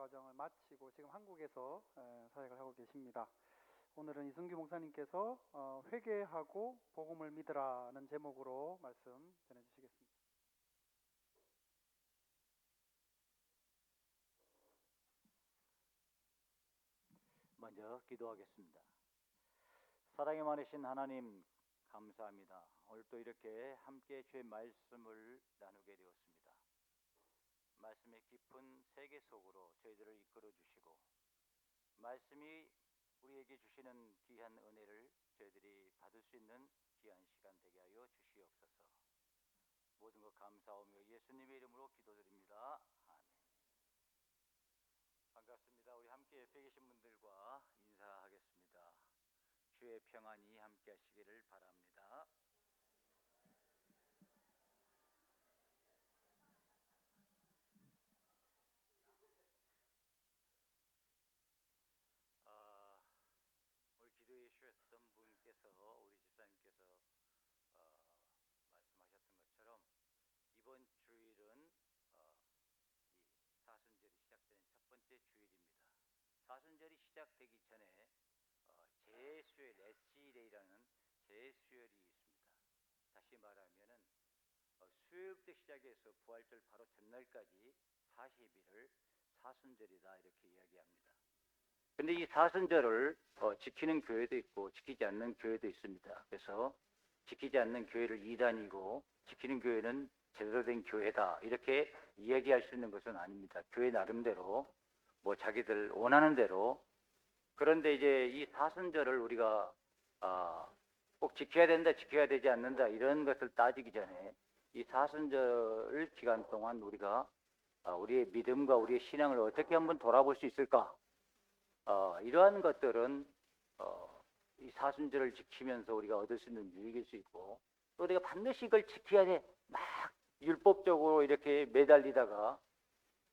과정을 마치고 지금 한국에서 사역을 하고 계십니다. 오늘은 이승규 목사님께서 회개하고 복음을 믿으라는 제목으로 말씀 전해주시겠습니다. 먼저 기도하겠습니다. 사랑이 많으신 하나님 감사합니다. 오늘 또 이렇게 함께 주의 말씀을 나누게 되었습니다. 말씀의 깊은 세계 속으로 저희들을 이끌어 주시고 말씀이 우리에게 주시는 귀한 은혜를 저희들이 받을 수 있는 귀한 시간 되게 하여 주시옵소서. 모든 것 감사하며 예수님의 이름으로 기도드립니다. 아멘. 반갑습니다. 우리 함께 옆에 계신 분들과 인사하겠습니다. 주의 평안이 함께 하시기를 바랍니다. 오늘 기도해 주셨던 분께서 우리 집사님께서 말씀하셨던 것처럼 이번 주일은 이 사순절이 시작되는 첫 번째 주일입니다. 사순절이 시작되기 전에 제수요일, 레시데이라는 제수요일이 있습니다. 다시 말하면은 수요일부터 시작해서 부활절 바로 전날까지 40일을 사순절이다 이렇게 이야기합니다. 근데 이 사순절을 지키는 교회도 있고 지키지 않는 교회도 있습니다. 그래서 지키지 않는 교회를 이단이고 지키는 교회는 제대로 된 교회다 이렇게 이야기할 수 있는 것은 아닙니다. 교회 나름대로 뭐 자기들 원하는 대로. 그런데 이제 이 사순절을 우리가 꼭 지켜야 된다, 지켜야 되지 않는다 이런 것을 따지기 전에 이 사순절 기간 동안 우리가 우리의 믿음과 우리의 신앙을 어떻게 한번 돌아볼 수 있을까? 이러한 것들은 이 사순절을 지키면서 우리가 얻을 수 있는 유익일 수 있고 또 우리가 반드시 이걸 지켜야 돼. 막 율법적으로 이렇게 매달리다가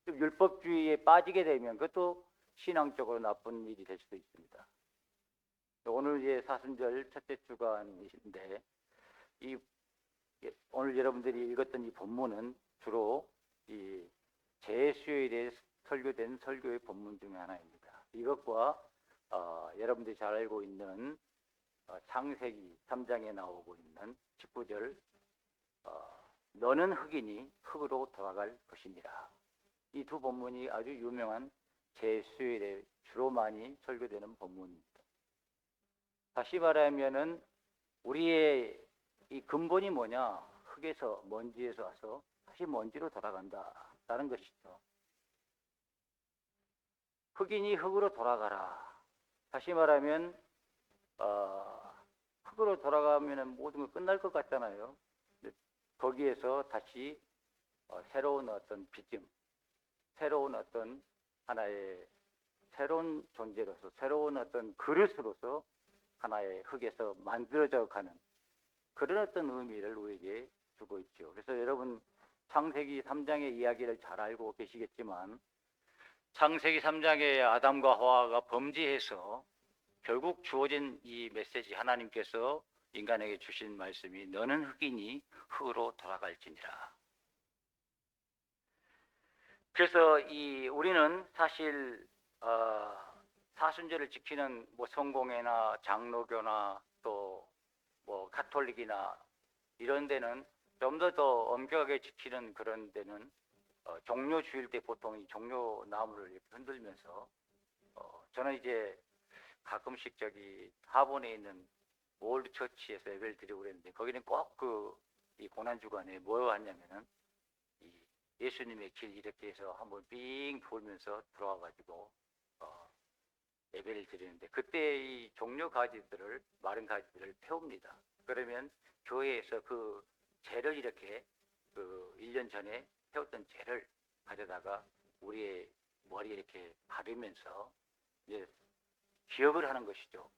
좀 율법주의에 빠지게 되면 그것도 신앙적으로 나쁜 일이 될 수도 있습니다. 오늘 이제 사순절 첫째 주간이신데 오늘 여러분들이 읽었던 이 본문은 주로 이 제수요일에 설교된 설교의 본문 중에 하나입니다. 이것과 여러분들이 잘 알고 있는 창세기 3장에 나오고 있는 19절 너는 흙이니 흙으로 돌아갈 것이니라. 이 두 본문이 아주 유명한 제수요일에 주로 많이 설교되는 본문입니다. 다시 말하면은 우리의 이 근본이 뭐냐? 흙에서 먼지에서 와서 다시 먼지로 돌아간다라는 것이죠. 흙이니 흙으로 돌아가라. 다시 말하면 흙으로 돌아가면 모든 거 끝날 것 같잖아요. 거기에서 다시 새로운 어떤 빚음, 새로운 어떤 하나의 새로운 존재로서 새로운 어떤 그릇으로서 하나의 흙에서 만들어져 가는 그런 어떤 의미를 우리에게 주고 있죠. 그래서 여러분 창세기 3장의 이야기를 잘 알고 계시겠지만 창세기 3장에 아담과 하와가 범죄해서 결국 주어진 이 메시지 하나님께서 인간에게 주신 말씀이 너는 흙이니 흙으로 돌아갈지니라. 그래서 우리는 사실 사순절을 지키는 뭐 성공회나 장로교나 또 뭐 가톨릭이나 이런 데는 좀 더 엄격하게 지키는 그런 데는 종료주일 때 보통 이 종료 나무를 이렇게 흔들면서 저는 이제 가끔씩 저기 하본에 있는 올드 처치에서 예배를 드리고 그랬는데 거기는 꼭 이 고난 주간에 뭐 하냐면은 이 예수님의 길 이렇게 해서 한번 빙 돌면서 들어와 가지고 예배를 드리는데 그때 이 종료 가지들을 마른 가지들을 태웁니다. 그러면 교회에서 그 재를 이렇게 1년 전에 태웠던 재를 가져다가 우리의 머리에 이렇게 바르면서 이제 기억을 하는 것이죠.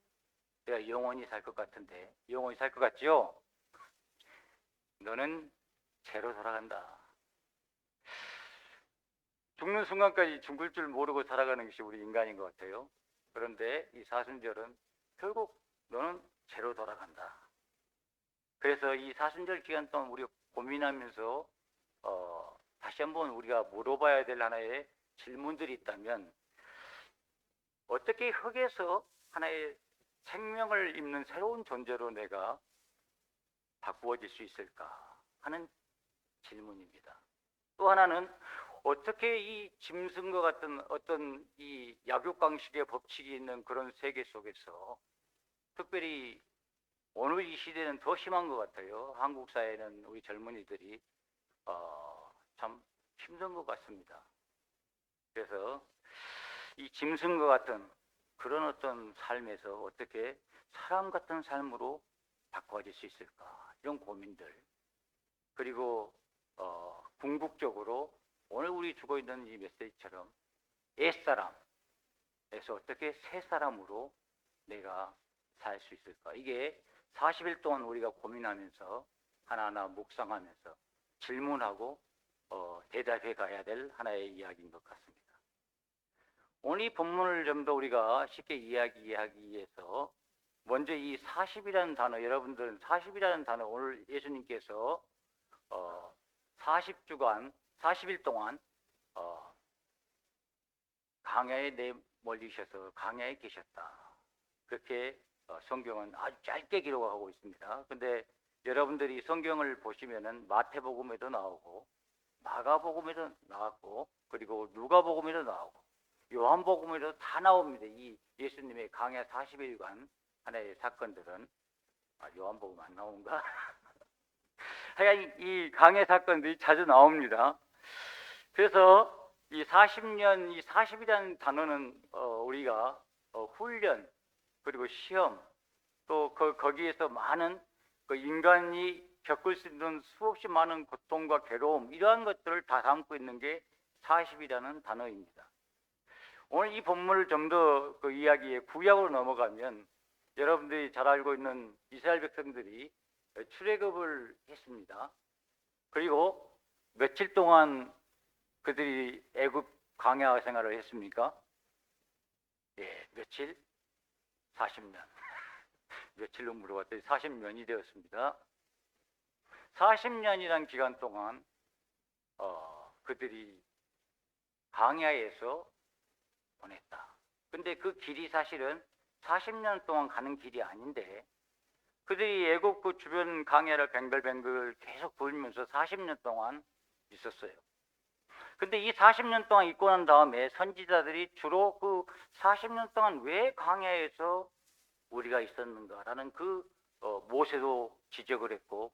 내가 영원히 살 것 같은데 영원히 살 것 같지요? 너는 재로 돌아간다. 죽는 순간까지 죽을 줄 모르고 살아가는 것이 우리 인간인 것 같아요. 그런데 이 사순절은 결국 너는 재로 돌아간다. 그래서 이 사순절 기간 동안 우리가 고민하면서 다시 한번 우리가 물어봐야 될 하나의 질문들이 있다면 어떻게 흙에서 하나의 생명을 입는 새로운 존재로 내가 바꾸어질 수 있을까 하는 질문입니다. 또 하나는 어떻게 이 짐승과 같은 어떤 이 약육강식의 법칙이 있는 그런 세계 속에서 특별히 오늘 이 시대는 더 심한 것 같아요. 한국 사회는 우리 젊은이들이 참 힘든 것 같습니다. 그래서 이 짐승과 같은 그런 어떤 삶에서 어떻게 사람 같은 삶으로 바꿔질 수 있을까 이런 고민들, 그리고 궁극적으로 오늘 우리 주고 있는 이 메시지처럼 옛사람에서 어떻게 새 사람으로 내가 살 수 있을까, 이게 40일 동안 우리가 고민하면서 하나하나 묵상하면서 질문하고 대답해 가야 될 하나의 이야기인 것 같습니다. 오늘 이 본문을 좀 더 우리가 쉽게 이야기하기 위해서 먼저 이 40이라는 단어, 여러분들은 40이라는 단어 오늘 예수님께서 40주간 40일 동안 강야에 내몰리셔서 강야에 계셨다, 그렇게 성경은 아주 짧게 기록하고 있습니다. 근데 여러분들이 성경을 보시면은 마태복음에도 나오고 마가복음에도 나왔고 그리고 누가복음에도 나오고 요한복음에도 다 나옵니다. 이 예수님의 강야 40일간 하나의 사건들은. 요한복음 안 나온가? 하여간 이 강야 사건들이 자주 나옵니다. 그래서 이 40년, 이 40이라는 단어는 우리가 훈련, 그리고 시험, 또 거기에서 많은 그 인간이 겪을 수 있는 수없이 많은 고통과 괴로움, 이러한 것들을 다 담고 있는 게 40이라는 단어입니다. 오늘 이 본문을 좀 더 그 이야기에 구약으로 넘어가면 여러분들이 잘 알고 있는 이스라엘 백성들이 출애굽을 했습니다. 그리고 며칠 동안 그들이 애굽 광야 생활을 했습니까? 예, 며칠? 40년. 며칠로 물어봤더니 40년이 되었습니다. 40년이란 기간 동안 그들이 광야에서 보냈다. 근데 그 길이 사실은 40년 동안 가는 길이 아닌데 그들이 애굽 그 주변 광야를 뱅글뱅글 계속 돌면서 40년 동안 있었어요. 근데 이 40년 동안 있고 난 다음에 선지자들이 주로 그 40년 동안 왜 광야에서 우리가 있었는가라는 그 모세도 지적을 했고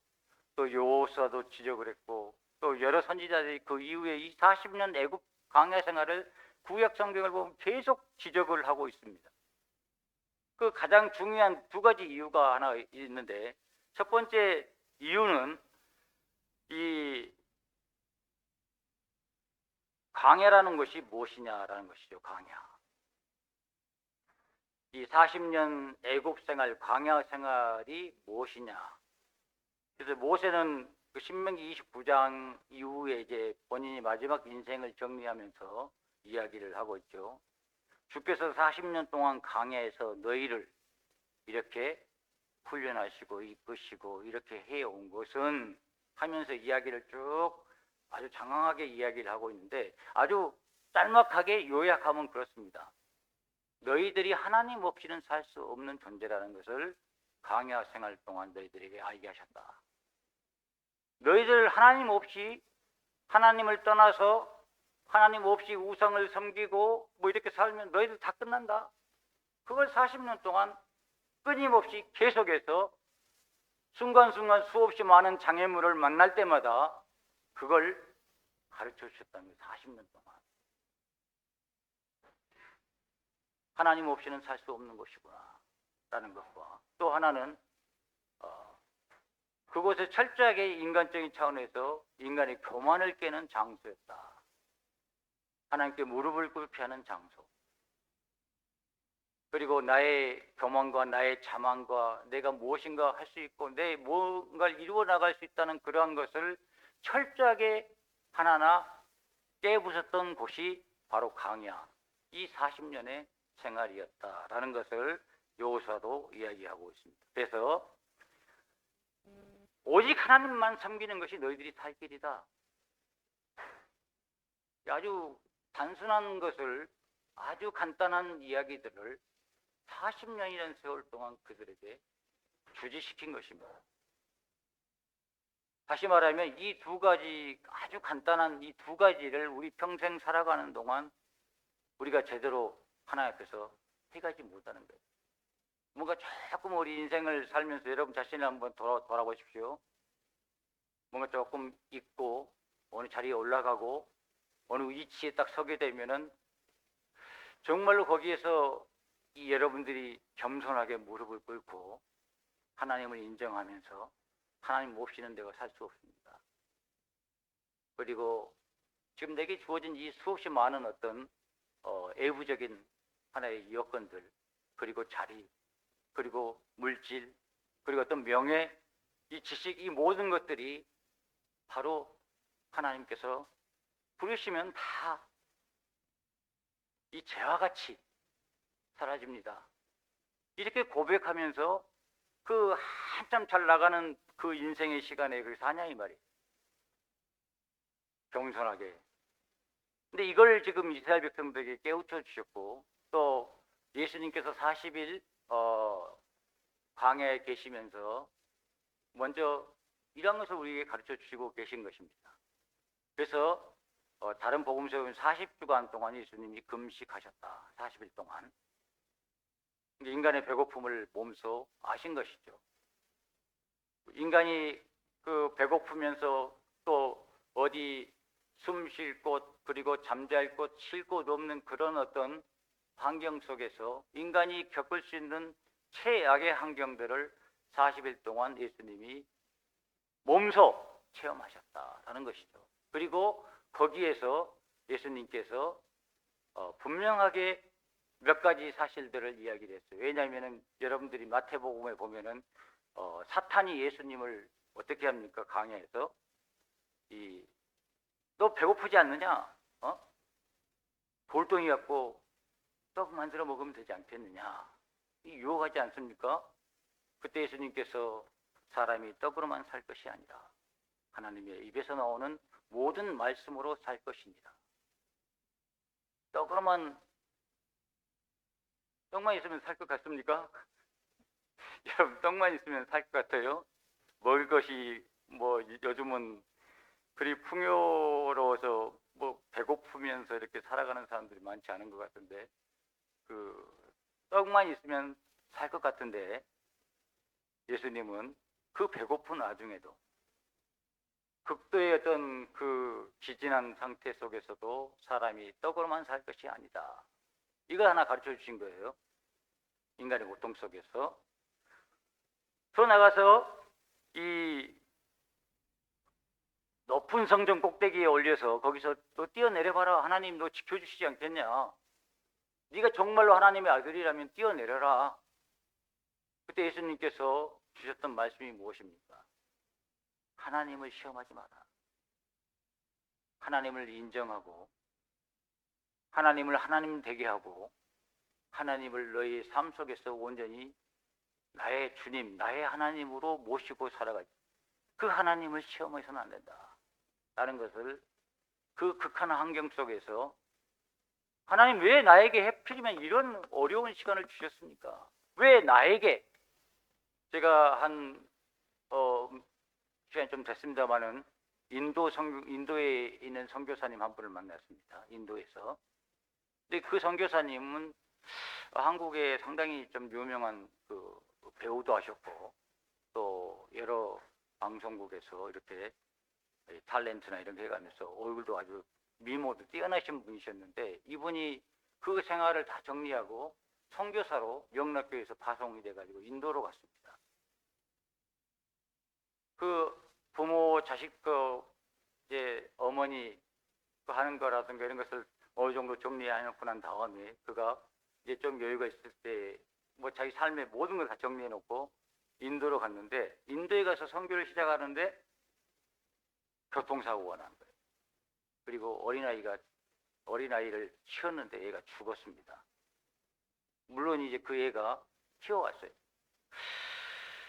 또 여호수아도 지적을 했고 또 여러 선지자들이 그 이후에 이 40년 애굽 광야 생활을 구약 성경을 보면 계속 지적을 하고 있습니다. 그 가장 중요한 두 가지 이유가 하나 있는데, 첫 번째 이유는 이 광야라는 것이 무엇이냐라는 것이죠. 광야. 이 40년 애굽 생활, 광야 생활이 무엇이냐. 그래서 모세는 그 신명기 29장 이후에 이제 본인이 마지막 인생을 정리하면서 이야기를 하고 있죠. 주께서 40년 동안 광야에서 너희를 이렇게 훈련하시고 이끄시고 이렇게 해온 것은 하면서 이야기를 쭉 아주 장황하게 이야기를 하고 있는데, 아주 짤막하게 요약하면 그렇습니다. 너희들이 하나님 없이는 살 수 없는 존재라는 것을 광야 생활 동안 너희들에게 알게 하셨다. 너희들 하나님 없이, 하나님을 떠나서 하나님 없이 우상을 섬기고 뭐 이렇게 살면 너희들 다 끝난다. 그걸 40년 동안 끊임없이 계속해서 순간순간 수없이 많은 장애물을 만날 때마다 그걸 가르쳐 주셨다는 거예요. 40년 동안. 하나님 없이는 살 수 없는 것이구나 라는 것과, 또 하나는 그곳에 철저하게 인간적인 차원에서 인간의 교만을 깨는 장소였다. 하나님께 무릎을 꿇게 하는 장소. 그리고 나의 교만과 나의 자만과 내가 무엇인가 할 수 있고 내 뭔가를 이루어 나갈 수 있다는 그러한 것을 철저하게 하나하나 깨부쉈던 곳이 바로 광야, 이 40년의 생활이었다라는 것을 여호수아도 이야기하고 있습니다. 그래서 오직 하나님만 섬기는 것이 너희들이 살 길이다. 아주 단순한 것을, 아주 간단한 이야기들을 40년이라는 세월 동안 그들에게 주지시킨 것입니다. 다시 말하면 이 두 가지, 아주 간단한 이 두 가지를 우리 평생 살아가는 동안 우리가 제대로 하나님 앞에서 해가지 못하는 거예요. 뭔가 조금 우리 인생을 살면서 여러분 자신을 한번 돌아보십시오. 뭔가 조금 있고 어느 자리에 올라가고 어느 위치에 딱 서게 되면은 정말로 거기에서 이 여러분들이 겸손하게 무릎을 꿇고 하나님을 인정하면서 하나님 없이는 내가 살 수 없습니다. 그리고 지금 내게 주어진 이 수없이 많은 어떤 외부적인 하나의 여건들, 그리고 자리, 그리고 물질, 그리고 어떤 명예, 이 지식, 이 모든 것들이 바로 하나님께서 부르시면 다 이 재와 같이 사라집니다. 이렇게 고백하면서 그 한참 잘 나가는 그 인생의 시간에 그렇게 사냐 이 말이에요. 겸손하게. 근데 이걸 지금 이스라엘 백성들에게 깨우쳐 주셨고, 또 예수님께서 40일 광야에 계시면서 먼저 이런 것을 우리에게 가르쳐 주시고 계신 것입니다. 그래서 다른 복음서에 보면 40주간 동안 예수님이 금식하셨다. 40일 동안. 인간의 배고픔을 몸소 아신 것이죠. 인간이 그 배고프면서 또 어디 숨 쉴 곳, 그리고 잠잘 곳, 쉴 곳 없는 그런 어떤 환경 속에서 인간이 겪을 수 있는 최악의 환경들을 40일 동안 예수님이 몸소 체험하셨다라는 것이죠. 그리고 거기에서 예수님께서 분명하게 몇 가지 사실들을 이야기를 했어요. 왜냐하면 여러분들이 마태복음에 보면은 사탄이 예수님을 어떻게 합니까? 강야에서 너 배고프지 않느냐? 돌덩이 갖고 떡 만들어 먹으면 되지 않겠느냐? 유혹하지 않습니까? 그때 예수님께서 사람이 떡으로만 살 것이 아니라 하나님의 입에서 나오는 모든 말씀으로 살 것입니다. 떡만 있으면 살 것 같습니까? 여러분, 떡만 있으면 살 것 같아요? 먹을 것이 뭐 요즘은 그리 풍요로워서 뭐 배고프면서 이렇게 살아가는 사람들이 많지 않은 것 같은데, 그 떡만 있으면 살 것 같은데, 예수님은 그 배고픈 와중에도 극도의 어떤 그 기진한 상태 속에서도 사람이 떡으로만 살 것이 아니다. 이거 하나 가르쳐 주신 거예요. 인간의 고통 속에서. 더 나가서 이 높은 성전 꼭대기에 올려서 거기서 너 뛰어내려봐라. 하나님 너 지켜주시지 않겠냐. 네가 정말로 하나님의 아들이라면 뛰어내려라. 그때 예수님께서 주셨던 말씀이 무엇입니까? 하나님을 시험하지 마라. 하나님을 인정하고 하나님을 하나님 되게 하고 하나님을 너희 삶 속에서 온전히 나의 주님, 나의 하나님으로 모시고 살아가지. 그 하나님을 시험해서는 안 된다. 라는 것을 그 극한 환경 속에서 하나님 왜 나에게 하필이면 이런 어려운 시간을 주셨습니까? 왜 나에게? 제가 시간이 좀 됐습니다만은 인도에 있는 선교사님 한 분을 만났습니다. 인도에서. 근데 그 선교사님은 한국에 상당히 좀 유명한 그 배우도 하셨고 또 여러 방송국에서 이렇게 탤런트나 이런 게 해가면서 얼굴도 아주 미모도 뛰어나신 분이셨는데, 이분이 그 생활을 다 정리하고 선교사로 영락교에서 파송이 돼가지고 인도로 갔습니다. 그 부모 자식 이제 어머니 하는 거라든가 이런 것을 어느 정도 정리해놓고 난 다음에 그가 이제 좀 여유가 있을 때 뭐 자기 삶의 모든 걸 다 정리해놓고 인도로 갔는데, 인도에 가서 선교를 시작하는데 교통사고가 난 거예요. 그리고 어린아이를 키웠는데 애가 죽었습니다. 물론 이제 그 애가 키워왔어요.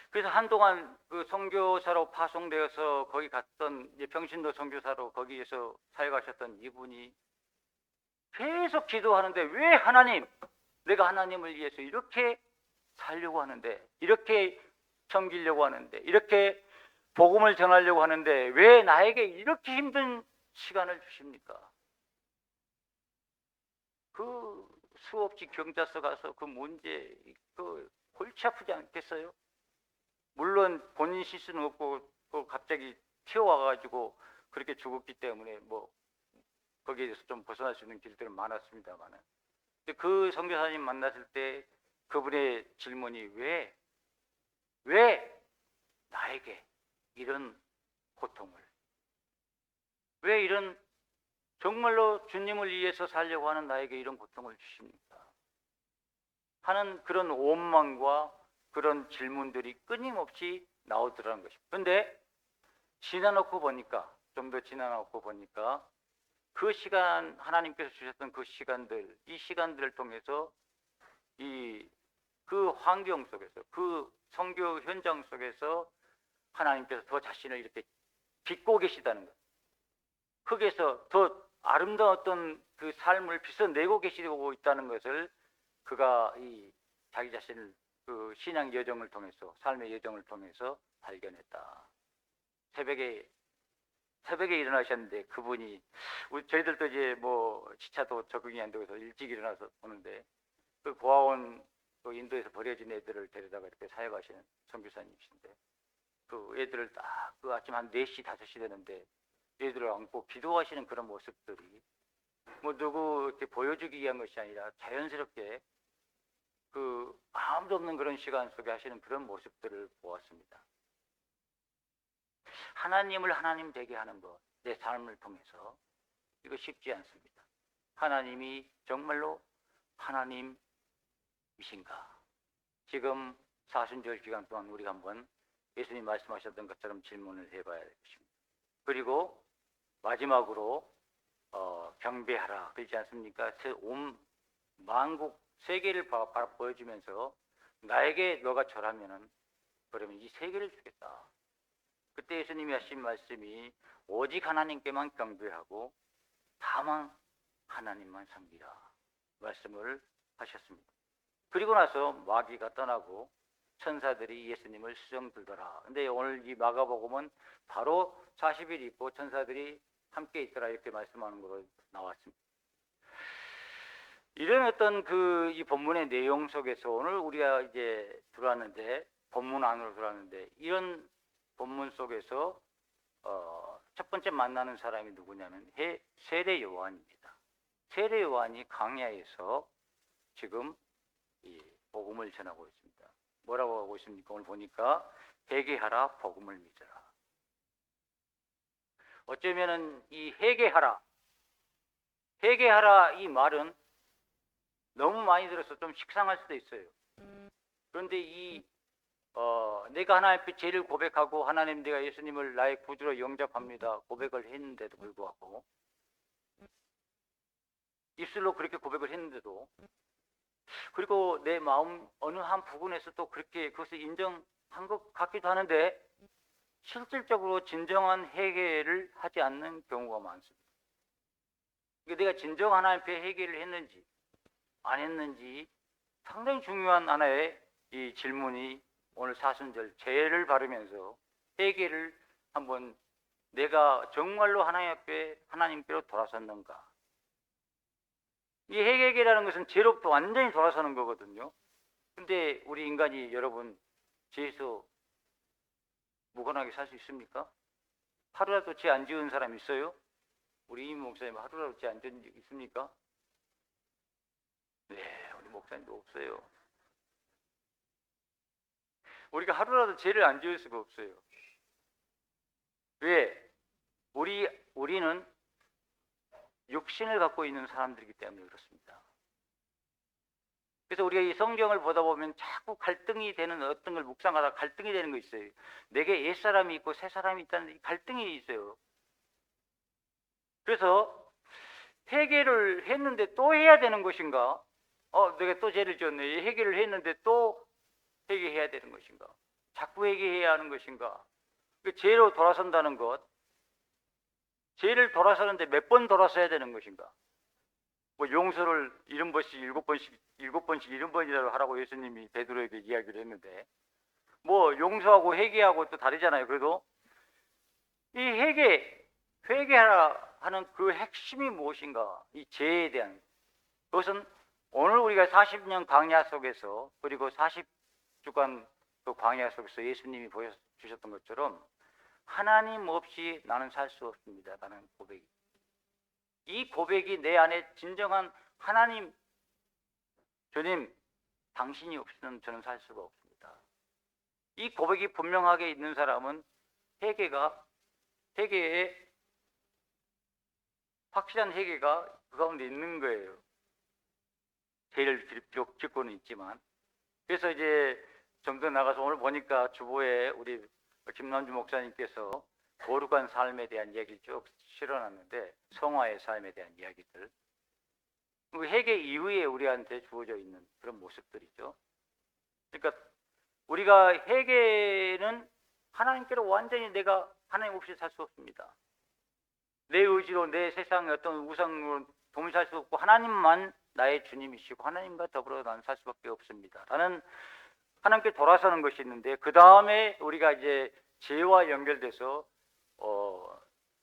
그래서 한동안 그 선교사로 파송되어서 거기 갔던, 이제 평신도 선교사로 거기에서 사역하셨던 이분이 계속 기도하는데 왜 하나님, 내가 하나님을 위해서 이렇게 살려고 하는데, 이렇게 섬기려고 하는데, 이렇게 복음을 전하려고 하는데 왜 나에게 이렇게 힘든 시간을 주십니까? 그 수없이 경찰서 가서 그 문제, 그 골치 아프지 않겠어요? 물론 본인 실수는 없고 갑자기 튀어와가지고 그렇게 죽었기 때문에 뭐 거기에서 좀 벗어날 수 있는 길들은 많았습니다만은, 그 선교사님 만났을 때 그분의 질문이 왜 나에게 이런 고통을, 왜 이런 정말로 주님을 위해서 살려고 하는 나에게 이런 고통을 주십니까? 하는 그런 원망과 그런 질문들이 끊임없이 나오더라는 것입니다. 그런데 지나놓고 보니까, 좀 더 지나놓고 보니까 그 시간, 하나님께서 주셨던 그 시간들, 이 시간들을 통해서 그 환경 속에서, 그 선교 현장 속에서 하나님께서 더 자신을 이렇게 빚고 계시다는 것, 흙에서 더 아름다운 어떤 그 삶을 빚어내고 계시고 있다는 것을 그가 자기 자신을 그 신앙 여정을 통해서, 삶의 여정을 통해서 발견했다. 새벽에 일어나셨는데 그분이, 저희들도 이제 뭐 시차도 적응이 안 되고 해서 일찍 일어나서 보는데, 그 고아원, 그 인도에서 버려진 애들을 데려다가 이렇게 사역하시는 선교사님이신데, 그 애들을 딱 그 아침 한 4시, 5시 되는데 애들을 안고 기도하시는 그런 모습들이 뭐 누구 이렇게 보여주기 위한 것이 아니라 자연스럽게 그 아무도 없는 그런 시간 속에 하시는 그런 모습들을 보았습니다. 하나님을 하나님 되게 하는 것, 내 삶을 통해서, 이거 쉽지 않습니다. 하나님이 정말로 하나님이신가? 지금 사순절 기간 동안 우리가 한번 예수님 말씀하셨던 것처럼 질문을 해봐야 될 것입니다. 그리고 마지막으로 경배하라 그러지 않습니까? 온 만국 세계를 보여주면서 나에게 너가 절하면은 그러면 이 세계를 주겠다. 그때 예수님이 하신 말씀이 오직 하나님께만 경배하고 다만 하나님만 섬기라 말씀을 하셨습니다. 그리고 나서 마귀가 떠나고 천사들이 예수님을 수정 들더라. 근데 오늘 이 마가복음은 바로 40일 있고 천사들이 함께 있더라 이렇게 말씀하는 것으로 나왔습니다. 이런 어떤 이 본문의 내용 속에서 오늘 우리가 이제 들어왔는데, 본문 안으로 들어왔는데, 이런 본문 속에서 첫 번째 만나는 사람이 누구냐면 세례 요한입니다. 세례 요한이 광야에서 지금 이 복음을 전하고 있습니다. 뭐라고 하고 있습니까? 오늘 보니까 회개하라, 복음을 믿어라. 어쩌면은 이 회개하라 이 말은 너무 많이 들어서 좀 식상할 수도 있어요. 그런데 내가 하나님 앞에 죄를 고백하고 하나님, 내가 예수님을 나의 구주로 영접합니다 고백을 했는데도 불구하고, 입술로 그렇게 고백을 했는데도, 그리고 내 마음 어느 한 부분에서 또 그렇게 그것을 인정한 것 같기도 하는데 실질적으로 진정한 회개를 하지 않는 경우가 많습니다. 그러니까 내가 진정 하나님 앞에 회개를 했는지 안 했는지 상당히 중요한 하나의 이 질문이 오늘 사순절 죄를 바르면서 회개를 한번, 내가 정말로 하나님 앞에 하나님께로 돌아섰는가. 이 회개라는 것은 죄로부터 완전히 돌아서는 거거든요. 근데 우리 인간이, 여러분, 죄에서 무관하게 살 수 있습니까? 하루라도 죄 안 지은 사람 있어요? 우리 임 목사님 하루라도 죄 안 지은 적 있습니까? 네, 우리 목사님도 없어요. 우리가 하루라도 죄를 안 지을 수가 없어요. 왜? 우리는 육신을 갖고 있는 사람들이기 때문에 그렇습니다. 그래서 우리가 이 성경을 보다 보면 자꾸 갈등이 되는, 어떤 걸 묵상하다가 갈등이 되는 거 있어요. 내게 옛사람이 있고 새사람이 있다는 갈등이 있어요. 그래서 회개를 했는데 또 해야 되는 것인가? 내가 또 죄를 지었네. 회개를 했는데 또 회개해야 되는 것인가? 자꾸 회개해야 하는 것인가? 죄로 돌아선다는 것, 죄를 돌아서는데 몇 번 돌아서야 되는 것인가? 뭐 용서를 70번씩 7번씩 70번이라도 하라고 예수님이 베드로에게 이야기를 했는데, 뭐 용서하고 회개하고 또 다르잖아요. 그래도 이 회개하라 하는 그 핵심이 무엇인가? 이 죄에 대한, 그것은 오늘 우리가 40년 광야 속에서, 그리고 40주간 그 광야 속에서 예수님이 보여주셨던 것처럼 하나님 없이 나는 살 수 없습니다 라는 고백이, 이 고백이 내 안에 진정한 하나님, 주님 당신이 없이는 저는 살 수가 없습니다, 이 고백이 분명하게 있는 사람은 회개에 확실한 회개가 그 가운데 있는 거예요. 죄를 비록 짓고는 있지만. 그래서 이제 좀 더 나가서 오늘 보니까 주보에 우리 김남주 목사님께서 거룩한 삶에 대한 이야기를 쭉 실어놨는데, 성화의 삶에 대한 이야기들, 그 회개 이후에 우리한테 주어져 있는 그런 모습들이죠. 그러니까 우리가 회개는 하나님께로 완전히 내가 하나님 없이 살 수 없습니다. 내 의지로 내 세상의 어떤 우상으로 도움이 살 수 없고 하나님만 나의 주님이시고 하나님과 더불어 나는 살 수밖에 없습니다 라는 하나님께 돌아서는 것이 있는데, 그 다음에 우리가 이제 죄와 연결돼서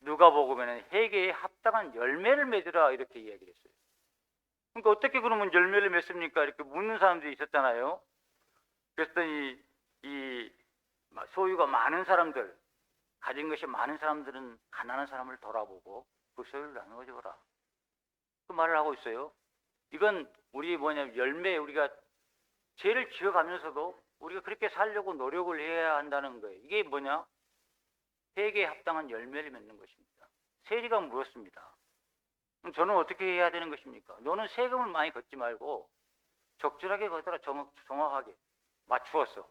누가복음에는 회개에 합당한 열매를 맺으라 이렇게 이야기를 했어요. 그러니까 어떻게 그러면 열매를 맺습니까? 이렇게 묻는 사람들이 있었잖아요. 그랬더니 이 소유가 많은 사람들, 가진 것이 많은 사람들은 가난한 사람을 돌아보고 그 소유를 나누어 줘라, 그 말을 하고 있어요. 이건 우리 뭐냐면 열매, 우리가 죄를 지어가면서도 우리가 그렇게 살려고 노력을 해야 한다는 거예요. 이게 뭐냐? 회개에 합당한 열매를 맺는 것입니다. 세리가 물었습니다. 그럼 저는 어떻게 해야 되는 것입니까? 너는 세금을 많이 걷지 말고 적절하게 걷어라, 정확하게 맞추어서.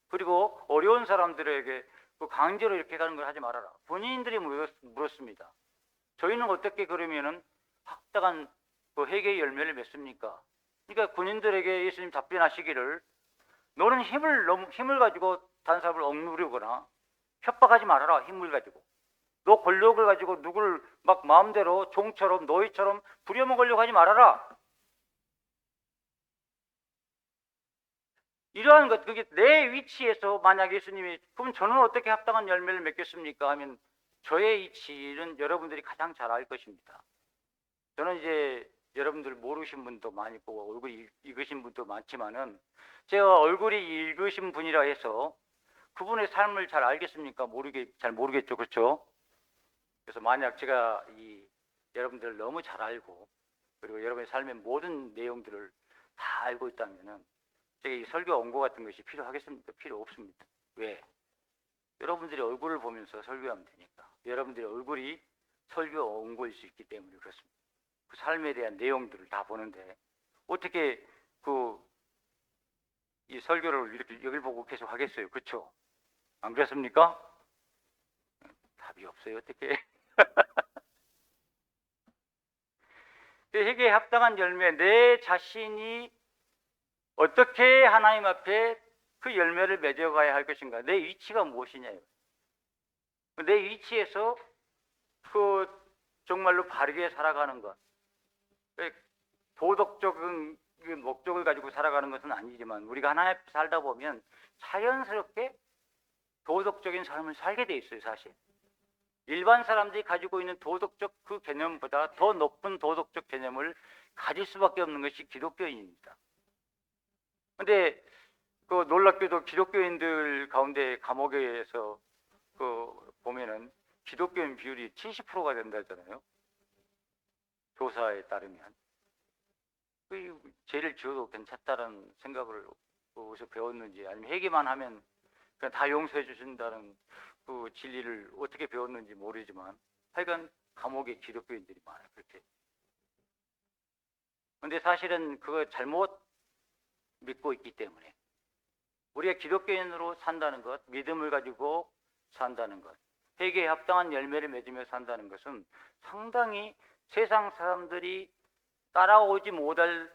그리고 어려운 사람들에게 그 강제로 이렇게 가는 걸 하지 말아라. 본인들이 물었습니다. 저희는 어떻게 그러면은 합당한 그 회개의 열매를 맺습니까? 그러니까 군인들에게 예수님 답변하시기를, 너는 힘을 가지고 다른 사람을 억누르거나 협박하지 말아라. 힘을 가지고 너 권력을 가지고 누구를 막 마음대로 종처럼 노예처럼 부려먹으려고 하지 말아라. 이러한 것, 그게 내 위치에서 만약 예수님이 그럼 저는 어떻게 합당한 열매를 맺겠습니까 하면, 저의 위치는 여러분들이 가장 잘 알 것입니다. 저는 이제 여러분들 모르신 분도 많이 있고 얼굴이 익으신 분도 많지만은, 제가 얼굴이 익으신 분이라 해서 그분의 삶을 잘 알겠습니까? 잘 모르겠죠. 그렇죠? 그래서 만약 제가 여러분들을 너무 잘 알고, 그리고 여러분의 삶의 모든 내용들을 다 알고 있다면은 제가 이 설교 원고 같은 것이 필요하겠습니까? 필요 없습니다. 왜? 여러분들이 얼굴을 보면서 설교하면 되니까. 여러분들의 얼굴이 설교 원고일 수 있기 때문에 그렇습니다. 그 삶에 대한 내용들을 다 보는데 어떻게 이 설교를 이렇게 여길 보고 계속 하겠어요? 그렇죠? 안 그렇습니까? 답이 없어요. 어떻게? 회개에 합당한 열매, 내 자신이 어떻게 하나님 앞에 그 열매를 맺어가야 할 것인가? 내 위치가 무엇이냐요? 내 위치에서 그 정말로 바르게 살아가는 것, 도덕적인 목적을 가지고 살아가는 것은 아니지만, 우리가 하나님 앞에 살다 보면 자연스럽게 도덕적인 삶을 살게 돼 있어요. 사실 일반 사람들이 가지고 있는 도덕적 그 개념보다 더 높은 도덕적 개념을 가질 수밖에 없는 것이 기독교인입니다. 근데 그 놀랍게도 기독교인들 가운데 감옥에서 보면은 기독교인 비율이 70%가 된다잖아요. 조사에 따르면. 죄를 지어도 괜찮다는 생각을 어디서 배웠는지, 아니면 회개만 하면 그냥 다 용서해 주신다는 그 진리를 어떻게 배웠는지 모르지만, 하여간 감옥에 기독교인들이 많아요. 그렇게. 근데 사실은 그거 잘못 믿고 있기 때문에, 우리가 기독교인으로 산다는 것, 믿음을 가지고 산다는 것, 회개에 합당한 열매를 맺으며 산다는 것은 상당히 세상 사람들이 따라오지 못할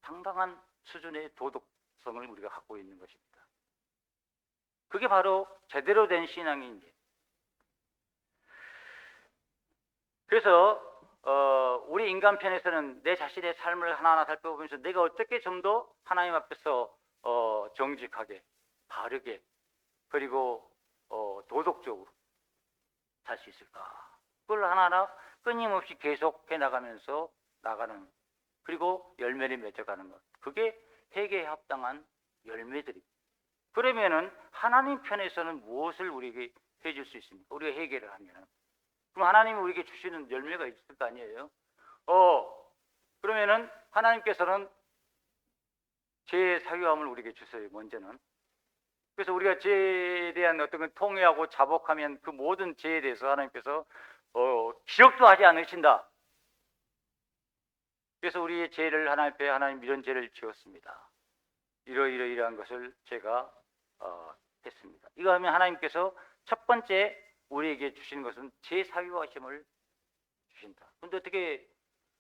상당한 수준의 도덕성을 우리가 갖고 있는 것입니다. 그게 바로 제대로 된 신앙인지. 그래서 우리 인간 편에서는 내 자신의 삶을 하나하나 살펴보면서 내가 어떻게 좀 더 하나님 앞에서 정직하게, 바르게, 그리고 도덕적으로 살 수 있을까? 그걸 하나하나 끊임없이 계속해 나가면서 나가는, 그리고 열매를 맺어가는 것. 그게 회개에 합당한 열매들입니다. 그러면은 하나님 편에서는 무엇을 우리에게 해줄 수 있습니까? 우리가 회개를 하면은. 그럼 하나님이 우리에게 주시는 열매가 있을 거 아니에요? 그러면은 하나님께서는 죄의 사유함을 우리에게 주세요, 먼저는. 그래서 우리가 죄에 대한 어떤 걸 통회하고 자복하면 그 모든 죄에 대해서 하나님께서 기억도 하지 않으신다. 그래서 우리의 죄를 하나님 앞에 하나님 이런 죄를 지었습니다. 이러이러이러한 것을 제가 했습니다. 이거 하면 하나님께서 첫 번째 우리에게 주시는 것은 죄 사유하심을 주신다. 그런데 어떻게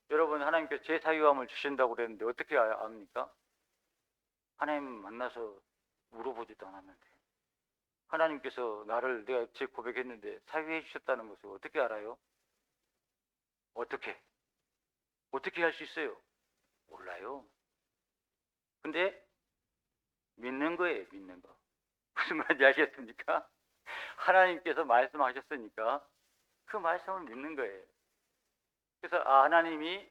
여러분 하나님께서 죄 사유함을 주신다고 그랬는데 어떻게 압니까? 하나님 만나서 물어보지도 않았는데 하나님께서 나를 내가 죄 고백했는데 사유해 주셨다는 것을 어떻게 알아요? 어떻게 할 수 있어요? 몰라요. 근데 믿는 거예요, 믿는 거. 무슨 말인지 아시겠습니까? 하나님께서 말씀하셨으니까 그 말씀을 믿는 거예요. 그래서 하나님이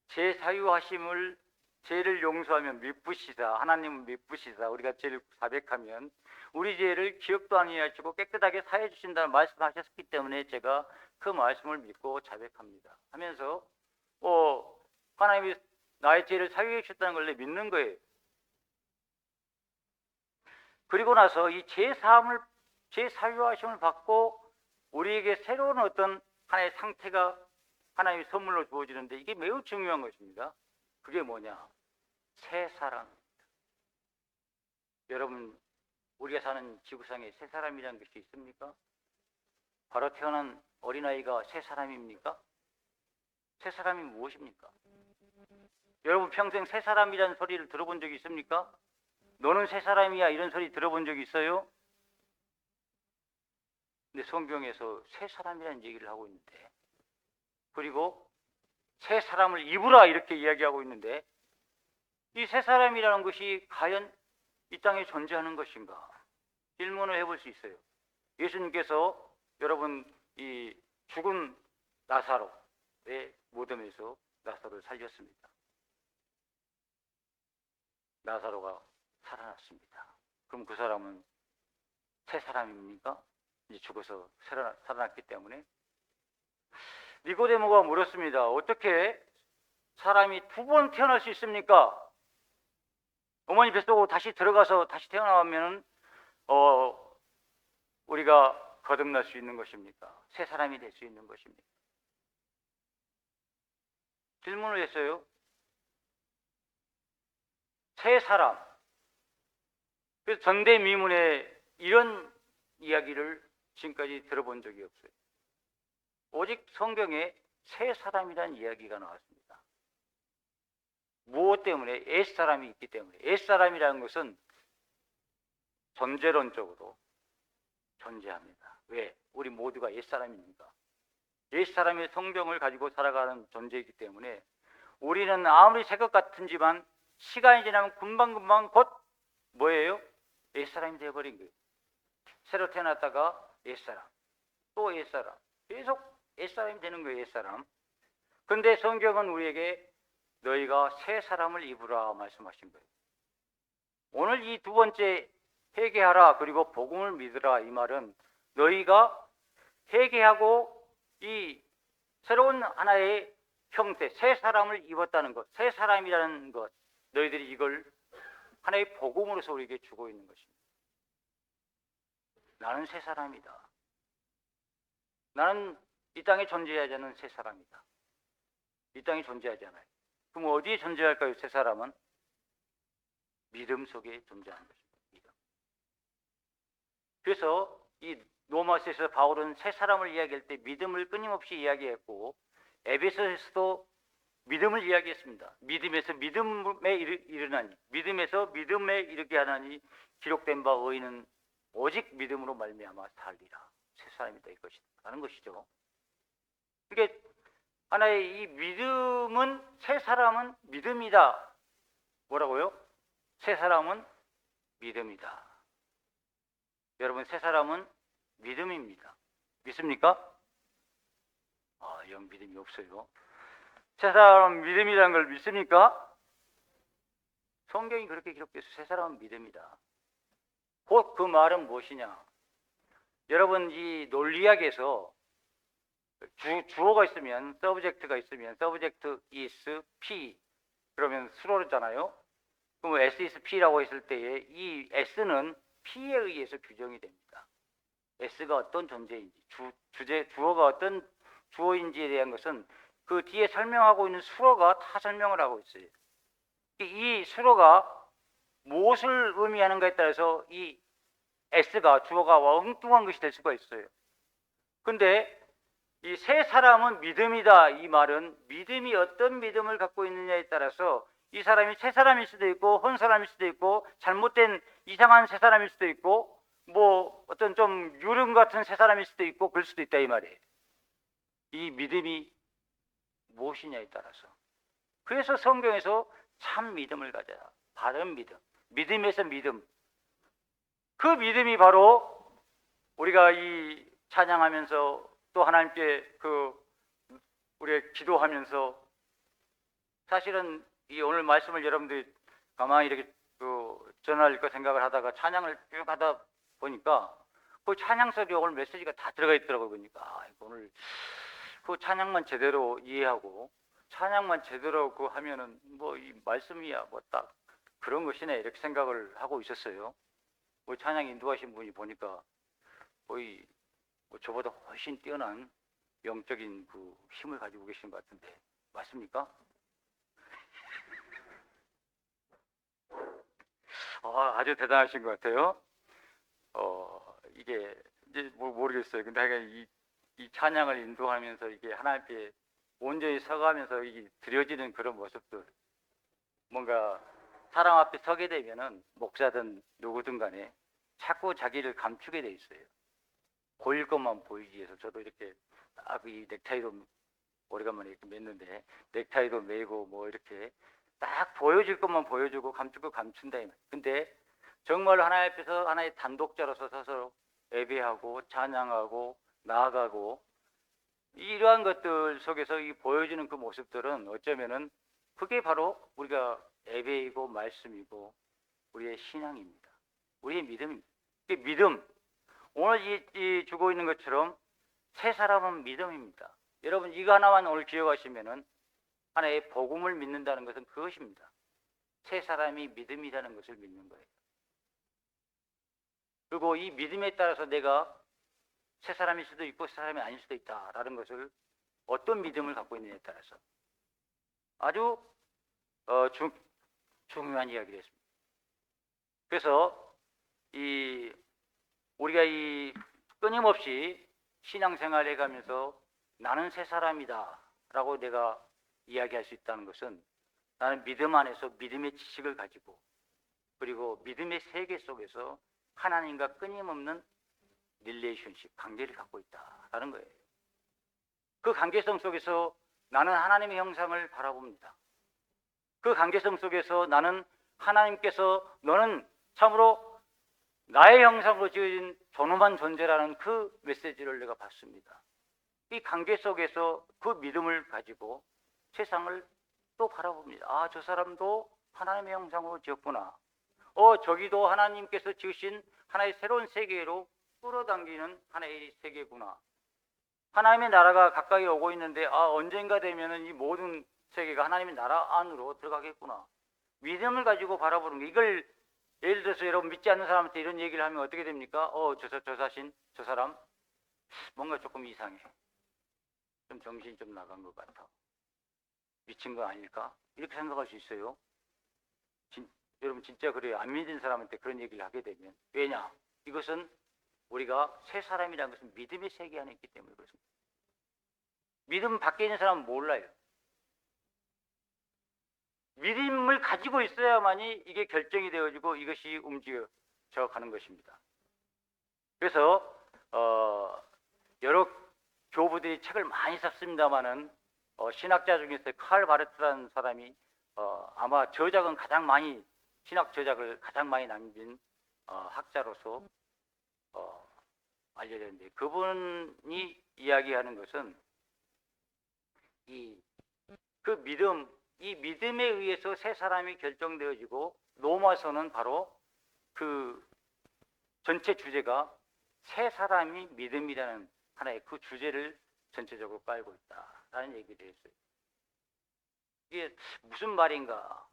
제 사유하심을 죄를 용서하면 미쁘시다. 하나님은 미쁘시다. 우리가 죄를 자백하면 우리 죄를 기억도 아니하시고 깨끗하게 사해 주신다는 말씀하셨기 때문에 제가 그 말씀을 믿고 자백합니다. 하면서 하나님이 나의 죄를 사유해 주셨다는 걸 믿는 거예요. 그리고 나서 이 죄 사유하심을 받고 우리에게 새로운 어떤 하나의 상태가 하나님의 선물로 주어지는데 이게 매우 중요한 것입니다. 그게 뭐냐? 새 사람입니다. 여러분, 우리가 사는 지구상에 새 사람이라는 것이 있습니까? 바로 태어난 어린아이가 새 사람입니까? 새 사람이 무엇입니까? 여러분 평생 새 사람이라는 소리를 들어본 적이 있습니까? 너는 새 사람이야 이런 소리 들어본 적이 있어요? 근데 성경에서 새 사람이라는 얘기를 하고 있는데, 그리고 새 사람을 입으라 이렇게 이야기하고 있는데, 이 새 사람이라는 것이 과연 이 땅에 존재하는 것인가? 질문을 해볼 수 있어요. 예수님께서 여러분 이 죽은 나사로의 무덤에서 나사로를 살렸습니다. 나사로가 살아났습니다. 그럼 그 사람은 새 사람입니까? 이제 죽어서 살아났기 때문에. 니고데모가 물었습니다. 어떻게 사람이 두 번 태어날 수 있습니까? 어머니 뱃속으로 다시 들어가서 다시 태어나면 우리가 거듭날 수 있는 것입니까? 새 사람이 될 수 있는 것입니까? 질문을 했어요. 새 사람. 그래서 전대미문에 이런 이야기를 지금까지 들어본 적이 없어요. 오직 성경에 새 사람이라는 이야기가 나왔습니다. 무엇 때문에? 옛사람이 있기 때문에. 옛사람이라는 것은 존재론적으로 존재합니다. 왜? 우리 모두가 옛사람입니다. 옛사람의 성경을 가지고 살아가는 존재이기 때문에 우리는 아무리 새 것 같은지만 시간이 지나면 금방금방 곧 뭐예요? 옛사람이 되어버린 거예요. 새로 태어났다가 옛사람, 또 옛사람, 계속 옛사람이 되는 거예요. 옛사람. 근데 성경은 우리에게 너희가 새 사람을 입으라 말씀하신 거예요. 오늘 이 두 번째 회개하라 그리고 복음을 믿으라 이 말은 너희가 회개하고 이 새로운 하나의 형태, 새 사람을 입었다는 것, 새 사람이라는 것, 너희들이 이걸 하나의 복음으로서 우리에게 주고 있는 것입니다. 나는 새 사람이다. 나는 이 땅에 존재하지 않는 새 사람이다. 이 땅에 존재하지 않아요. 그럼 어디에 존재할까요? 새 사람은 믿음 속에 존재하는 것입니다. 믿음. 그래서 이 로마서에서 바울은 새 사람을 이야기할 때 믿음을 끊임없이 이야기했고 에베소에서도 믿음을 이야기했습니다. 믿음에서 믿음에 이르나니, 믿음에서 믿음에 이르게 하나니 기록된 바 의인은 오직 믿음으로 말미암아 살리라. 새 사람이 될 것이다. 라는 것이죠. 그게 하나의 이 믿음은 새 사람은 믿음이다. 뭐라고요? 새 사람은 믿음이다. 여러분 새 사람은 믿음입니다. 믿습니까? 영 믿음이 없어요. 새 사람은 믿음이라는 걸 믿습니까? 성경이 그렇게 기록돼서 새 사람은 믿음이다. 곧 그 말은 무엇이냐? 여러분 이 논리학에서 주어가 있으면 서브젝트가 있으면 서브젝트 is P 그러면 수로잖아요. 그럼 S is P라고 했을 때에 이 S는 P에 의해서 규정이 됩니다. S가 어떤 존재인지 주어가 어떤 주어인지에 대한 것은 그 뒤에 설명하고 있는 수로가 다 설명을 하고 있어요. 이 수로가 무엇을 의미하는가에 따라서 이 S가 주어가 엉뚱한 것이 될 수가 있어요. 근데 이 새 사람은 믿음이다. 이 말은 믿음이 어떤 믿음을 갖고 있느냐에 따라서 이 사람이 새 사람일 수도 있고 혼 사람일 수도 있고 잘못된 이상한 새 사람일 수도 있고 뭐 어떤 좀 유령 같은 새 사람일 수도 있고 그럴 수도 있다 이 말이에요. 이 믿음이 무엇이냐에 따라서. 그래서 성경에서 참 믿음을 가져라. 바른 믿음. 믿음에서 믿음. 그 믿음이 바로 우리가 이 찬양하면서 또 하나님께 우리가 기도하면서 사실은 이 오늘 말씀을 여러분들이 가만히 이렇게 전할까 생각을 하다가 찬양을 쭉 하다 보니까 그 찬양석에 오늘 메시지가 다 들어가 있더라고요. 그러니까 오늘 그 찬양만 제대로 이해하고 찬양만 제대로 하면은 뭐 이 말씀이야 뭐 딱 그런 것이네 이렇게 생각을 하고 있었어요. 뭐 찬양 인도하신 분이 보니까 거의 뭐 저보다 훨씬 뛰어난 영적인 그 힘을 가지고 계신 것 같은데 맞습니까? 아주 대단하신 것 같아요. 이게 이제 모르겠어요. 근데 하여간 이 찬양을 인도하면서 이게 하나님께 온전히 서가면서 이게 드려지는 그런 모습들, 뭔가 사람 앞에 서게 되면은 목사든 누구든 간에 자꾸 자기를 감추게 돼 있어요. 보일 것만 보이기 위해서. 저도 이렇게 딱 이 넥타이도 오래간만에 이렇게 맸는데 넥타이도 매고 뭐 이렇게 딱 보여줄 것만 보여주고 감출 거 감춘다. 근데 정말 하나님 앞에서 하나의 단독자로서 서서 예배하고 찬양하고 나아가고 이러한 것들 속에서 이 보여주는 그 모습들은 어쩌면은 그게 바로 우리가 예배이고 말씀이고 우리의 신앙입니다. 우리의 믿음입니다. 믿음. 오늘 이 주고 있는 것처럼 새 사람은 믿음입니다. 여러분 이거 하나만 오늘 기억하시면은 하나의 복음을 믿는다는 것은 그것입니다. 새 사람이 믿음이라는 것을 믿는 거예요. 그리고 이 믿음에 따라서 내가 새 사람일 수도 있고 새 사람이 아닐 수도 있다라는 것을 어떤 믿음을 갖고 있느냐에 따라서 아주 중요한 이야기를 했습니다. 그래서 우리가 이 끊임없이 신앙생활을 해가면서 나는 새 사람이다 라고 내가 이야기할 수 있다는 것은 나는 믿음 안에서 믿음의 지식을 가지고 그리고 믿음의 세계 속에서 하나님과 끊임없는 릴레이션십, 관계를 갖고 있다라는 거예요. 그 관계성 속에서 나는 하나님의 형상을 바라봅니다. 그 관계성 속에서 나는 하나님께서 너는 참으로 나의 형상으로 지어진 존엄한 존재라는 그 메시지를 내가 받습니다. 이 관계 속에서 그 믿음을 가지고 세상을 또 바라봅니다. 저 사람도 하나님의 형상으로 지었구나. 저기도 하나님께서 지으신 하나의 새로운 세계로 끌어당기는 하나의 세계구나. 하나님의 나라가 가까이 오고 있는데 언젠가 되면은 이 모든 세계가 하나님의 나라 안으로 들어가겠구나. 믿음을 가지고 바라보는 게 이걸 예를 들어서 여러분 믿지 않는 사람한테 이런 얘기를 하면 어떻게 됩니까? 저 사람 뭔가 조금 이상해. 좀 정신이 좀 나간 것 같아. 미친 거 아닐까? 이렇게 생각할 수 있어요. 여러분 진짜 그래요. 안 믿는 사람한테 그런 얘기를 하게 되면. 왜냐? 이것은 우리가 새 사람이라는 것은 믿음의 세계 안에 있기 때문에 그렇습니다. 믿음 밖에 있는 사람은 몰라요. 믿음을 가지고 있어야만이 이게 결정이 되어지고 이것이 움직여져 가는 것입니다. 그래서 여러 교부들이 책을 많이 썼습니다마는 신학자 중에서 칼 바르트라는 사람이 아마 저작은 가장 많이 신학 저작을 가장 많이 남긴 학자로서 알려졌는데 그분이 이야기하는 것은 이 믿음에 의해서 새 사람이 결정되어지고 로마서는 바로 그 전체 주제가 새 사람이 믿음이라는 하나의 그 주제를 전체적으로 깔고 있다라는 얘기를 했어요. 이게 무슨 말인가?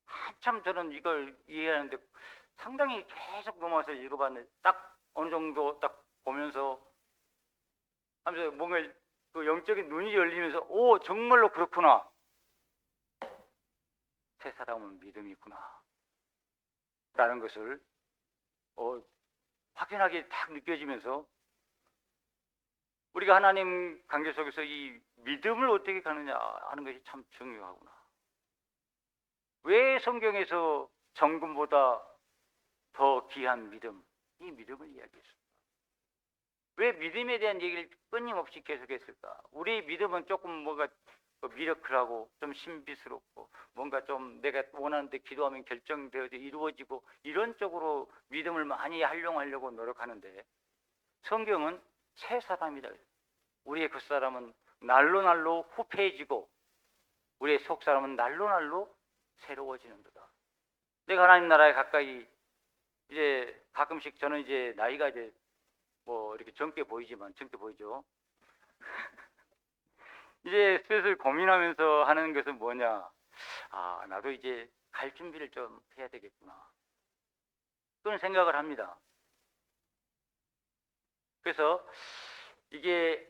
한참 저는 이걸 이해하는데 상당히 계속 로마서를 읽어봤는데 딱 어느 정도 딱 보면서 하면서 뭔가 그 영적인 눈이 열리면서 오 정말로 그렇구나. 새 사람은 믿음이 있구나. 라는 것을 확연하게 딱 느껴지면서 우리가 하나님 관계 속에서 이 믿음을 어떻게 가느냐 하는 것이 참 중요하구나. 왜 성경에서 정금보다 더 귀한 믿음, 이 믿음을 이야기했습니다. 왜 믿음에 대한 얘기를 끊임없이 계속했을까? 우리 믿음은 조금 뭔가 미러클하고 좀 신비스럽고 뭔가 좀 내가 원하는데 기도하면 결정되어져 이루어지고 이런 쪽으로 믿음을 많이 활용하려고 노력하는데 성경은 새 사람이다. 우리의 겉사람은 날로 날로 후패해지고 우리의 속사람은 날로 날로 새로워지는도다. 내가 하나님 나라에 가까이 이제 가끔씩 저는 이제 나이가 이제 뭐 이렇게 젊게 보이죠. 이제 슬슬 고민하면서 하는 것은 뭐냐? 아, 나도 이제 갈 준비를 좀 해야 되겠구나. 그런 생각을 합니다. 그래서 이게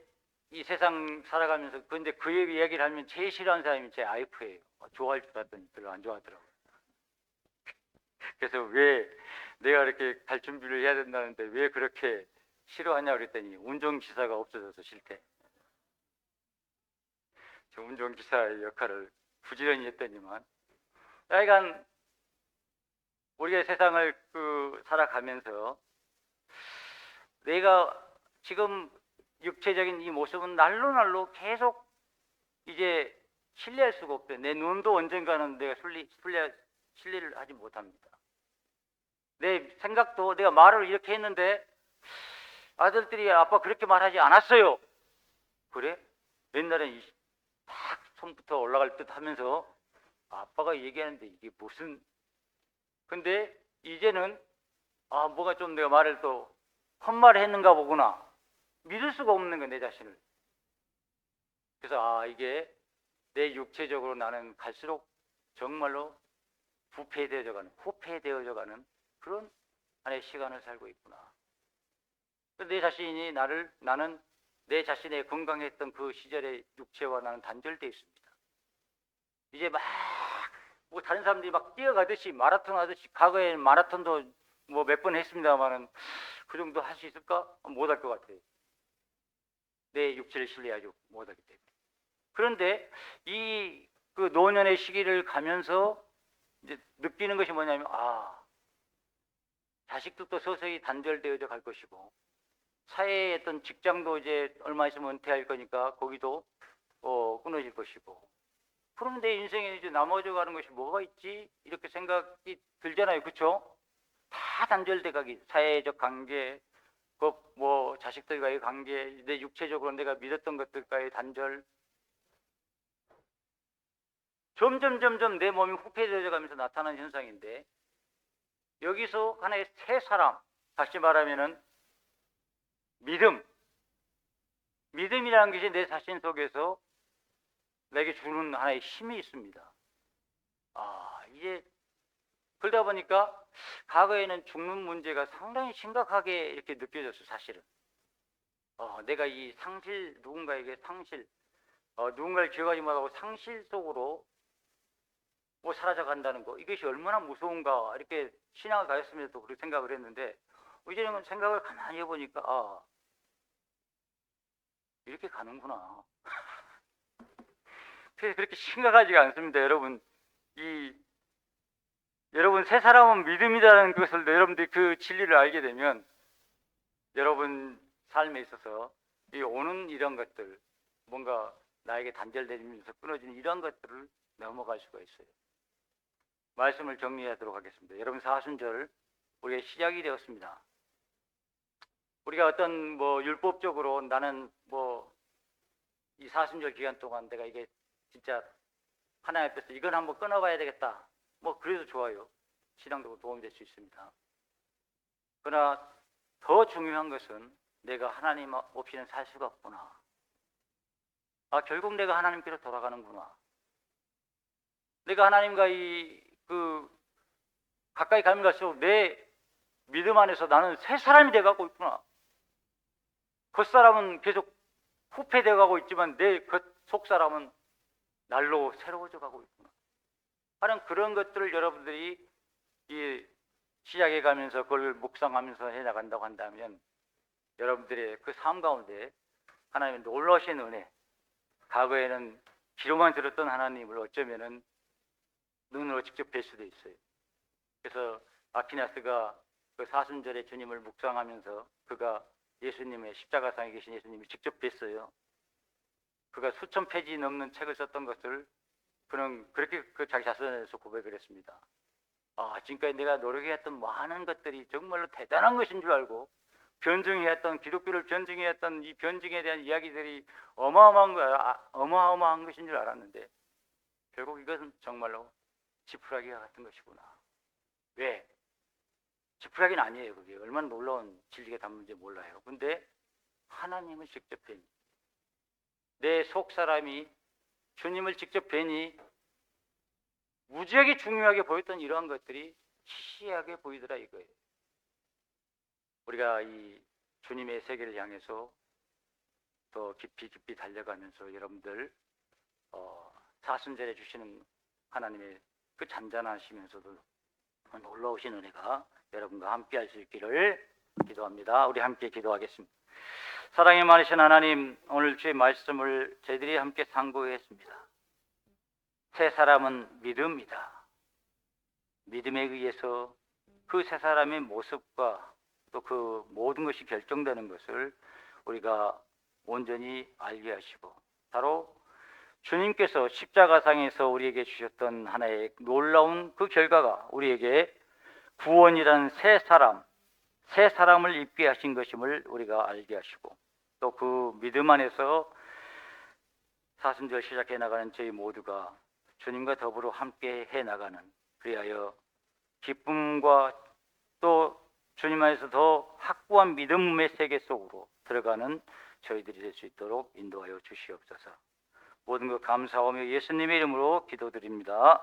이 세상 살아가면서 근데 그 얘기를 하면 제일 싫어하는 사람이 제 와이프예요. 좋아할 줄 알았더니 별로 안 좋아하더라고요. 그래서 왜 내가 이렇게 갈 준비를 해야 된다는데 왜 그렇게 싫어하냐 그랬더니 운전기사가 없어져서 싫대. 저 운전기사의 역할을 부지런히 했더니만 하여간 우리가 세상을 살아가면서 내가 지금 육체적인 이 모습은 날로 날로 계속 이제 신뢰할 수가 없대. 내 눈도 언젠가는 내가 신뢰를 하지 못합니다. 내 생각도 내가 말을 이렇게 했는데 아들들이 아빠 그렇게 말하지 않았어요. 그래? 옛날엔 딱 손부터 올라갈 듯 하면서 아빠가 얘기하는데 이게 무슨 근데 이제는 뭐가 좀 내가 말을 또 헛말을 했는가 보구나. 믿을 수가 없는 거야, 내 자신을. 그래서 이게 내 육체적으로 나는 갈수록 정말로 후패되어져 가는 그런 하나의 시간을 살고 있구나. 내 자신이 나는 내 자신의 건강했던 그 시절의 육체와 나는 단절되어 있습니다. 이제 뭐 다른 사람들이 막 뛰어가듯이 마라톤 하듯이 과거에 마라톤도 뭐 몇 번 했습니다만은 그 정도 할 수 있을까? 못할 것 같아요. 내 육체를 신뢰하지 못하기 때문에. 그런데 이 그 노년의 시기를 가면서 이제 느끼는 것이 뭐냐면 자식들도 서서히 단절되어져 갈 것이고 사회의 어떤 직장도 이제 얼마 있으면 은퇴할 거니까 거기도 끊어질 것이고 그럼 내 인생에 이제 남아져 가는 것이 뭐가 있지? 이렇게 생각이 들잖아요. 그렇죠? 다 단절돼 가기 사회적 관계 뭐 자식들과의 관계 내 육체적으로 내가 믿었던 것들과의 단절 점점 내 몸이 후패되어 가면서 나타나는 현상인데 여기서 하나의 새 사람 다시 말하면은 믿음이라는 것이 내 자신 속에서 내게 주는 하나의 힘이 있습니다. 이제 그러다 보니까 과거에는 죽는 문제가 상당히 심각하게 이렇게 느껴졌어요. 사실은 내가 이 누군가에게 누군가를 기억하지 못하고 상실 속으로 뭐 사라져 간다는 거 이것이 얼마나 무서운가 이렇게 신앙을 가졌으면서도 그렇게 생각을 했는데 이제는 생각을 가만히 해보니까 이렇게 가는구나. 그래서 그렇게 심각하지가 않습니다. 여러분 새 사람은 믿음이라는 것을 여러분들이 그 진리를 알게 되면 여러분 삶에 있어서 이 오는 이런 것들 뭔가 나에게 단절되면서 끊어지는 이런 것들을 넘어갈 수가 있어요. 말씀을 정리하도록 하겠습니다. 여러분, 사순절 우리의 시작이 되었습니다. 우리가 어떤 율법적으로 나는 이 사순절 기간 동안 내가 이게 진짜 하나님 앞에서 이건 한번 끊어봐야 되겠다. 그래도 좋아요. 신앙적으로 도움이 될 수 있습니다. 그러나 더 중요한 것은 내가 하나님 없이는 살 수가 없구나. 결국 내가 하나님께로 돌아가는구나. 내가 하나님과 가까이 가면 갈수록 내 믿음 안에서 나는 새 사람이 돼가고 있구나. 겉사람은 계속 후패되어 가고 있지만 내 속 사람은 날로 새로워져 가고 있구나 하는 그런 것들을 여러분들이 이 시작해 가면서 그걸 묵상하면서 해나간다고 한다면 여러분들의 그 삶 가운데 하나님의 놀라우신 은혜, 과거에는 귀로만 들었던 하나님을 어쩌면은 눈으로 직접 뵐 수도 있어요. 그래서 아퀴나스가 그 사순절에 주님을 묵상하면서 그가 예수님의 십자가상에 계신 예수님을 직접 뵀어요. 그가 수천 페이지 넘는 책을 썼던 것을 그는 그렇게 자기 자신에서 고백을 했습니다. 지금까지 내가 노력해왔던 많은 것들이 정말로 대단한 것인 줄 알고 변증해왔던 기독교를 변증해왔던 이 변증에 대한 이야기들이 어마어마한 것인 줄 알았는데 결국 이것은 정말로 지푸라기와 같은 것이구나. 왜? 지푸라기는 아니에요. 그게 얼마나 놀라운 진리가 담는지 몰라요. 근데 하나님을 직접 뵈니 내 속 사람이 주님을 직접 뵈니 무지하게 중요하게 보였던 이러한 것들이 시시하게 보이더라 이거예요. 우리가 이 주님의 세계를 향해서 더 깊이 달려가면서 여러분들 사순절에 주시는 하나님의 그 잔잔하시면서도 놀라우신 은혜가 여러분과 함께 할 수 있기를 기도합니다. 우리 함께 기도하겠습니다. 사랑이 많으신 하나님, 오늘 주의 말씀을 저희들이 함께 상고했습니다. 새 사람은 믿음이다. 믿음에 의해서 그 새 사람의 모습과 또 그 모든 것이 결정되는 것을 우리가 온전히 알게 하시고 바로 주님께서 십자가상에서 우리에게 주셨던 하나의 놀라운 그 결과가 우리에게 구원이라는 새 사람을 입게 하신 것임을 우리가 알게 하시고 또 그 믿음 안에서 사순절 시작해 나가는 저희 모두가 주님과 더불어 함께 해 나가는 그리하여 기쁨과 또 주님 안에서 더 확고한 믿음의 세계 속으로 들어가는 저희들이 될 수 있도록 인도하여 주시옵소서. 모든 것 감사하며 예수님의 이름으로 기도드립니다.